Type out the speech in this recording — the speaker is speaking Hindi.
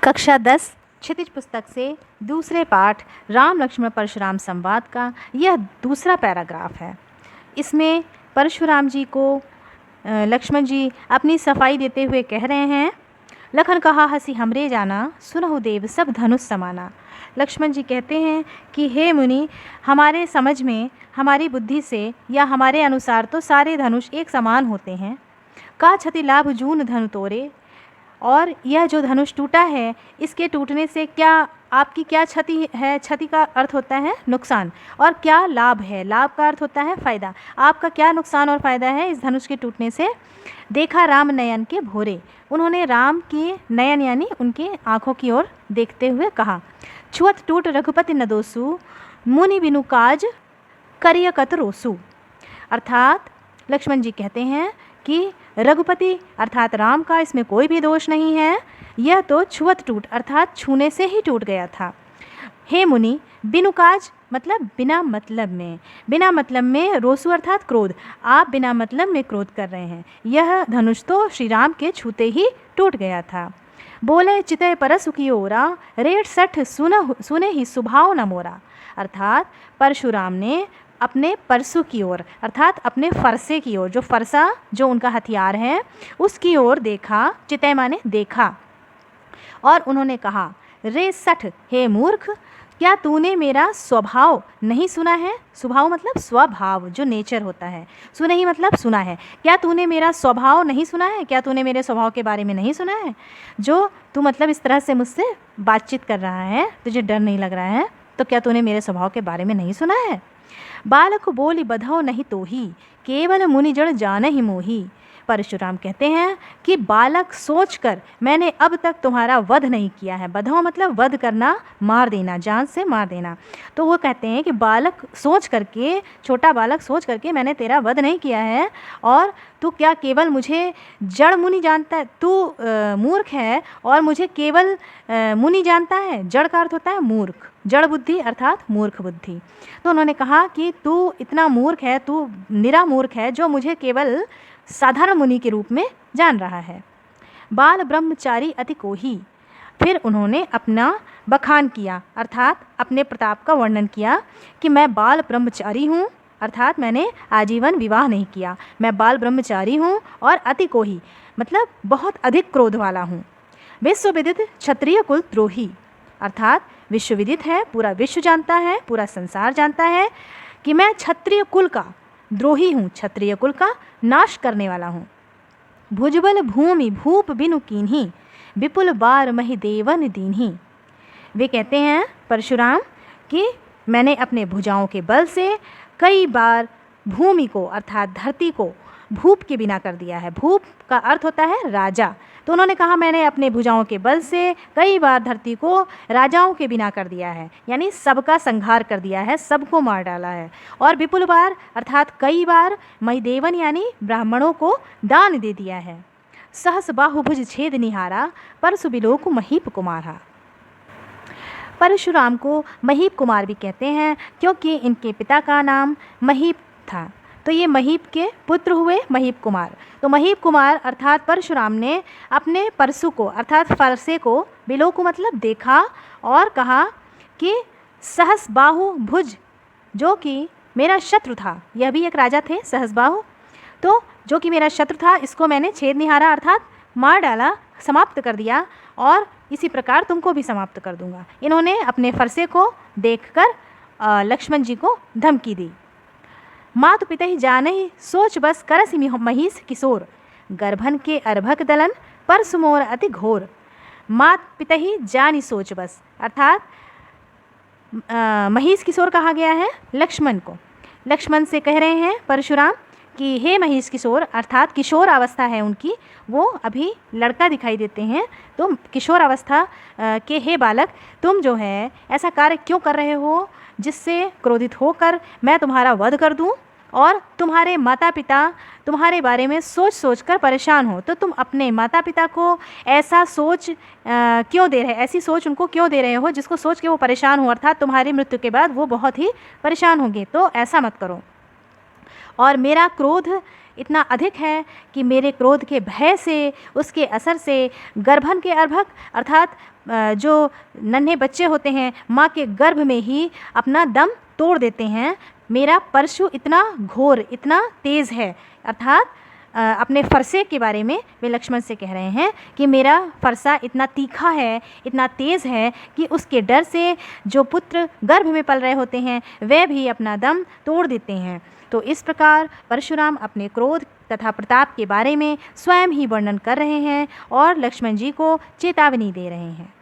कक्षा 10 क्षितिज पुस्तक से दूसरे पाठ राम लक्ष्मण परशुराम संवाद का यह दूसरा पैराग्राफ है। इसमें परशुराम जी को लक्ष्मण जी अपनी सफाई देते हुए कह रहे हैं, लखन कहा हंसी हमरे जाना, सुनहु देव सब धनुष समाना। लक्ष्मण जी कहते हैं कि हे मुनि, हमारे समझ में, हमारी बुद्धि से या हमारे अनुसार तो सारे धनुष एक समान होते हैं। का क्षति लाभ जून धनु तोरे, और यह जो धनुष टूटा है, इसके टूटने से क्या आपकी क्या क्षति है? क्षति का अर्थ होता है नुकसान, और क्या लाभ है? लाभ का अर्थ होता है फ़ायदा। आपका क्या नुकसान और फ़ायदा है इस धनुष के टूटने से? देखा राम नयन के भोरे, उन्होंने राम के नयन यानी उनके आँखों की ओर देखते हुए कहा, छुअत टूट रघुपति न दोसु, मुनि बिनु काज करिय कत रोसु। अर्थात लक्ष्मण जी कहते हैं कि रघुपति अर्थात राम का इसमें कोई भी दोष नहीं है, यह तो छुअत टूट अर्थात छूने से ही टूट गया था। हे मुनि, बिनु काज मतलब बिना मतलब में, बिना मतलब में, रोसु अर्थात क्रोध, आप बिना मतलब में क्रोध कर रहे हैं। यह धनुष तो श्री राम के छूते ही टूट गया था। बोले चितय परसु की ओरा, रेट सठ सुने ही सुभाव न मोरा। अर्थात परशुराम ने अपने परसु की ओर अर्थात अपने फरसे की ओर, जो फरसा जो उनका हथियार है उसकी ओर देखा, चितय माने देखा, और उन्होंने कहा, रे सठ, हे मूर्ख, क्या तूने मेरा स्वभाव नहीं सुना है? स्वभाव मतलब स्वभाव, जो नेचर होता है। सुना ही मतलब सुना है। क्या तूने मेरा स्वभाव नहीं सुना है? क्या तूने मेरे स्वभाव के बारे में नहीं सुना है? जो तू मतलब इस तरह से मुझसे बातचीत कर रहा है, तुझे डर नहीं लग रहा है, तो क्या तूने मेरे स्वभाव के बारे में नहीं सुना है? बालक बोली बधाओ नहीं तो ही, केवल मुनि जड़ जाने ही मोही। परशुराम कहते हैं कि बालक सोचकर मैंने अब तक तुम्हारा वध नहीं किया है। बधाओ मतलब वध करना, मार देना, जान से मार देना। तो वो कहते हैं कि बालक सोच करके, छोटा बालक सोच करके मैंने तेरा वध नहीं किया है, और तू क्या केवल मुझे जड़ मुनि जानता है? तू मूर्ख है और मुझे केवल मुनि जानता है। जड़ का अर्थ होता है मूर्ख, जड़ बुद्धि अर्थात मूर्ख बुद्धि। तो उन्होंने कहा कि तू इतना मूर्ख है, तू निरा मूर्ख है, जो मुझे केवल साधारण मुनि के रूप में जान रहा है। बाल ब्रह्मचारी अति कोही, फिर उन्होंने अपना बखान किया अर्थात अपने प्रताप का वर्णन किया कि मैं बाल ब्रह्मचारी हूँ, अर्थात मैंने आजीवन विवाह नहीं किया, मैं बाल ब्रह्मचारी हूँ, और अति कोही मतलब बहुत अधिक क्रोध वाला हूँ। विश्वविदित क्षत्रिय कुल द्रोही, अर्थात विश्वविदित है, पूरा विश्व जानता है, पूरा संसार जानता है कि मैं क्षत्रिय कुल का द्रोही हूँ, क्षत्रिय कुल का नाश करने वाला हूँ। भुजबल भूमि भूप बिनु कीन्ही, विपुल बार महि देवन दीन्ही। वे कहते हैं परशुराम कि मैंने अपने भुजाओं के बल से कई बार भूमि को अर्थात धरती को भूप के बिना कर दिया है। भूप का अर्थ होता है राजा। तो उन्होंने कहा मैंने अपने भुजाओं के बल से कई बार धरती को राजाओं के बिना कर दिया है, यानी सबका संहार कर दिया है, सबको मार डाला है। और विपुल बार अर्थात कई बार महिदेवन यानी ब्राह्मणों को दान दे दिया है। सहस बाहुभुज छेद निहारा, परसु बिलोकु महीप कुमारा। परशुराम को महीप कुमार भी कहते हैं क्योंकि इनके पिता का नाम महीप था, तो ये महीप के पुत्र हुए महीप कुमार। तो महीप कुमार अर्थात परशुराम ने अपने परसु को अर्थात फरसे को, बिलो को मतलब देखा, और कहा कि सहस बाहु भुज, जो कि मेरा शत्रु था, यह भी एक राजा थे सहसबाहु, तो जो कि मेरा शत्रु था, इसको मैंने छेद निहारा अर्थात मार डाला, समाप्त कर दिया, और इसी प्रकार तुमको भी समाप्त कर दूंगा। इन्होंने अपने फरसे को देखकर लक्ष्मण जी को धमकी दी। मातु पिता ही जाने ही सोच बस, करसि महिष किशोर, गर्भन के अर्भक दलन, परसु मोर अति घोर। मात पिता ही जानी सोच बस अर्थात महिष किशोर कहा गया है लक्ष्मण को। लक्ष्मण से कह रहे हैं परशुराम कि हे महिष किशोर, अर्थात किशोर अवस्था है उनकी, वो अभी लड़का दिखाई देते हैं, तो किशोर अवस्था के हे बालक, तुम जो है ऐसा कार्य क्यों कर रहे हो जिससे क्रोधित होकर मैं तुम्हारा वध कर दूं, और तुम्हारे माता पिता तुम्हारे बारे में सोच सोच कर परेशान हो। तो तुम अपने माता पिता को ऐसा सोच क्यों दे रहे, ऐसी सोच उनको क्यों दे रहे हो जिसको सोच के वो परेशान हो, अर्थात तुम्हारी मृत्यु के बाद वो बहुत ही परेशान होंगे, तो ऐसा मत करो। और मेरा क्रोध इतना अधिक है कि मेरे क्रोध के भय से, उसके असर से गर्भन के अर्भक अर्थात जो नन्हे बच्चे होते हैं माँ के गर्भ में ही अपना दम तोड़ देते हैं। मेरा परशु इतना घोर, इतना तेज़ है, अर्थात अपने फरसे के बारे में वे लक्ष्मण से कह रहे हैं कि मेरा फरसा इतना तीखा है, इतना तेज़ है कि उसके डर से जो पुत्र गर्भ में पल रहे होते हैं वे भी अपना दम तोड़ देते हैं। तो इस प्रकार परशुराम अपने क्रोध तथा प्रताप के बारे में स्वयं ही वर्णन कर रहे हैं और लक्ष्मण जी को चेतावनी दे रहे हैं।